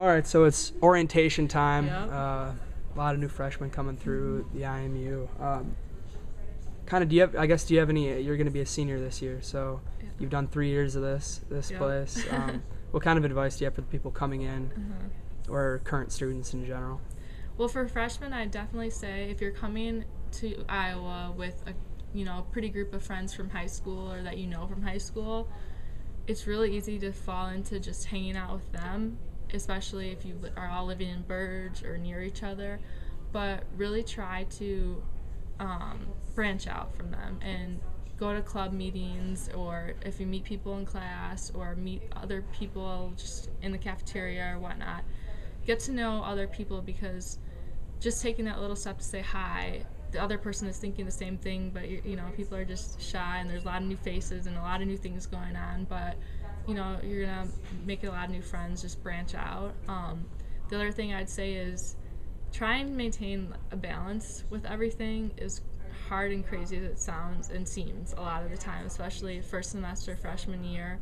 All right, so it's orientation time. Yep. A lot of new freshmen coming through the IMU. Kind of, do you have any? You're going to be a senior this year, so Yep. you've done 3 years of this Yep. place. What kind of advice do you have for the people coming in or current students in general? Well, for freshmen, I'd definitely say if you're coming to Iowa with a pretty group of friends from high school or that you know from high school, it's really easy to fall into just hanging out with them, especially if you are all living in Burge or near each other. But really try to branch out from them and go to club meetings, or if you meet people in class or meet other people just in the cafeteria or whatnot, get to know other people, because just taking that little step to say hi, the other person is thinking the same thing, but people are just shy, and there's a lot of new faces and a lot of new things going on, but you're gonna make a lot of new friends. Just branch out. The other thing I'd say is try and maintain a balance with everything. Is hard and crazy as it sounds and seems a lot of the time, especially first semester freshman year.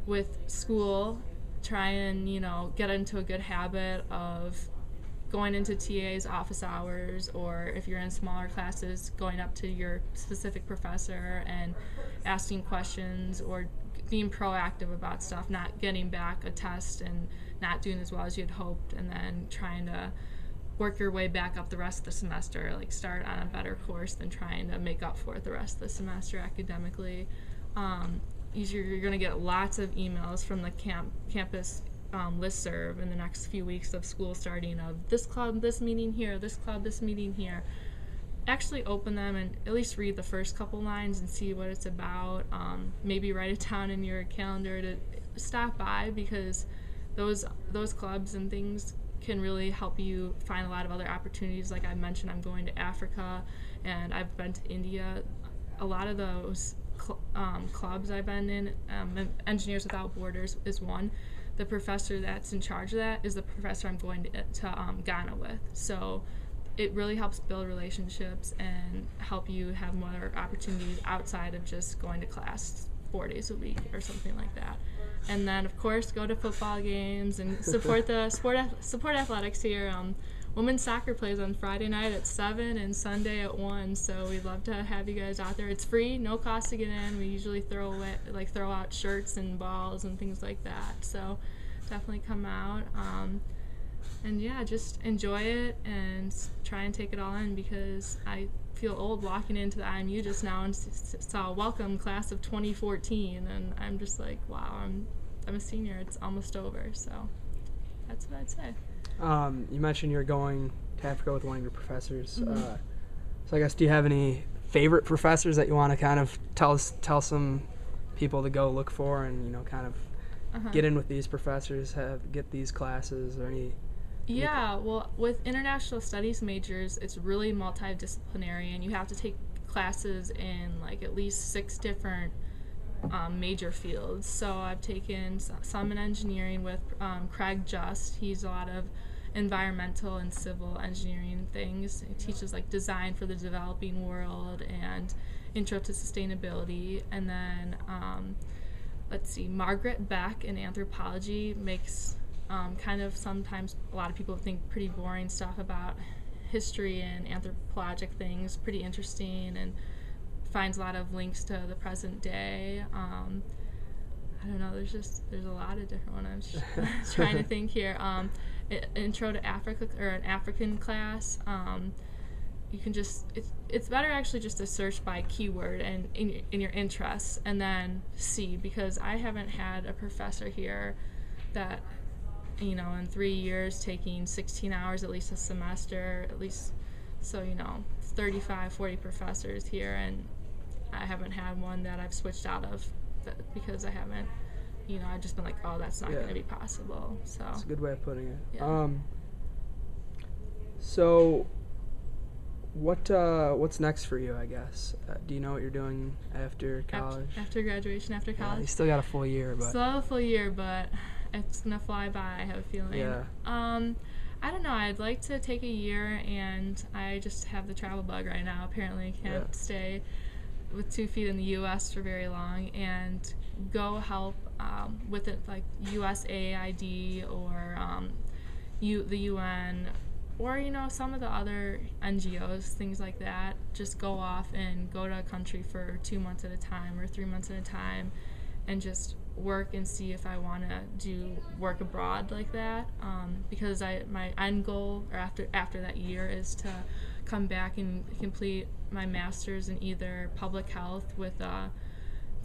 With school, try and get into a good habit of going into TA's office hours, or if you're in smaller classes, going up to your specific professor and asking questions, or being proactive about stuff, not getting back a test and not doing as well as you'd hoped, and then trying to work your way back up the rest of the semester, like start on a better course than trying to make up for it the rest of the semester academically. You're going to get lots of emails from the campus listserv in the next few weeks of school starting, of this club, this meeting here, this club, this meeting here. Actually open them and at least read the first couple lines and see what it's about. Maybe write it down in your calendar to stop by, because those clubs and things can really help you find a lot of other opportunities. Like I mentioned, I'm going to Africa and I've been to India. A lot of those clubs I've been in, Engineers Without Borders is one. The professor that's in charge of that is the professor I'm going to Ghana with. So it really helps build relationships and help you have more opportunities outside of just going to class 4 days a week or something like that. And then, of course, go to football games and support the support athletics here. Women's soccer plays on Friday night at 7 and Sunday at 1, so we'd love to have you guys out there. It's free, no cost to get in. We usually throw out shirts and balls and things like that, so definitely come out. And yeah, just enjoy it and try and take it all in, because I feel old walking into the IMU just now and saw welcome class of 2014, and I'm just like, wow, I'm a senior. It's almost over, so that's what I'd say. You mentioned you're going to Africa with one of your professors. So I guess, do you have any favorite professors that you want to kind of tell some people to go look for, and kind of get in with these professors, get these classes, or any? Yeah, well, with international studies majors, it's really multidisciplinary, and you have to take classes in like at least 6 different major fields. So I've taken some in engineering with Craig Just. He's a lot of environmental and civil engineering things. He teaches like design for the developing world and intro to sustainability. And then Margaret Beck in anthropology makes kind of, sometimes a lot of people think, pretty boring stuff about history and anthropologic things, pretty interesting, and finds a lot of links to the present day. I don't know, there's a lot of different ones. I'm just trying to think here. Intro to Africa, or an African class. You can just, it's better actually just to search by keyword and in your interests, and then see, because I haven't had a professor here that, in 3 years taking 16 hours at least a semester, at least, so 35, 40 professors here, and I haven't had one that I've switched out of because I haven't, I've just been like, oh, that's not going to be possible. So that's a good way of putting it. Yeah. So what's next for you, I guess? Do you know what you're doing after college? After graduation, after college? You still got a full year, but... Still have a full year, but it's going to fly by, I have a feeling. Yeah. I don't know. I'd like to take a year, and I just have the travel bug right now. Apparently, I can't stay with 2 feet in the U.S. for very long and go help with it, like USAID or the UN, or some of the other NGOs, things like that. Just go off and go to a country for 2 months at a time or 3 months at a time, and just work and see if I want to do work abroad like that. Because my end goal, or after that year, is to come back and complete my master's in either public health with a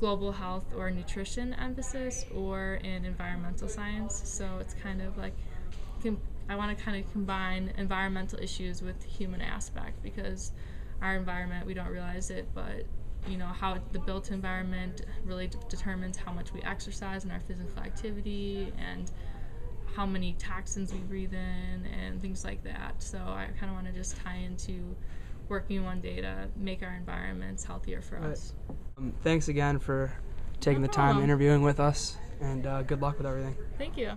global health or nutrition emphasis, or in environmental science. So it's kind of like I want to kind of combine environmental issues with human aspect, because our environment, we don't realize it, but how the built environment really determines how much we exercise and our physical activity, and how many toxins we breathe in and things like that. So I kind of want to just tie into working one day to make our environments healthier for us. Thanks again for taking the time interviewing with us, and good luck with everything. Thank you.